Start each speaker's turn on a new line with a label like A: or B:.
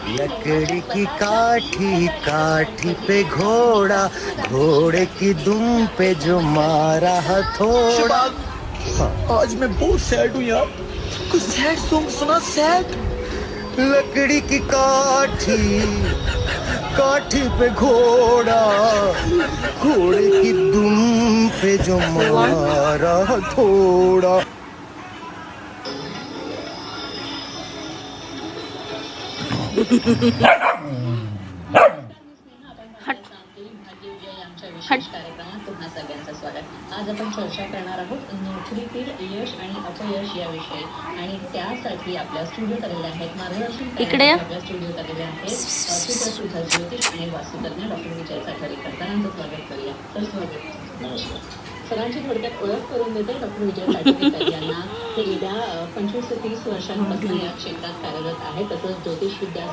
A: लकड़ी की काठी, काठी पे घोड़ा, घोड़े की दुम पे जो मारा हथौड़ा।
B: आज मैं बहुत सैड हूँ यार, कुछ सैड सॉन्ग सुना। सैड।
A: लकड़ी की काठी, काठी पे घोड़ा, घोड़े की दुम पे जो मारा हथौड़ा।
C: विशेष कार्यक्रमात पुन्हा सगळ्यांचं स्वागत. आज आपण चर्चा करणार आहोत नोकरीतील यश आणि अपयश याविषयी, आणि त्यासाठी आपल्या स्टुडिओत आलेले आहेत मार्गदर्शन
D: इकडे
C: आपल्या स्टुडिओत आलेले आहेत सुप्रसिद्ध ज्योतिष आणि वास्तुतज्ञ डॉक्टर विजय साखरेकर. त्यांचं स्वागत करूया. तर स्वागत. सरांची थोडक्यात ओळख करून देते. डॉक्टर विजय साखरेकर यांना ते गेल्या 25 ते 30 वर्षांपासून या क्षेत्रात कार्यरत आहे. तसंच ज्योतिष विद्या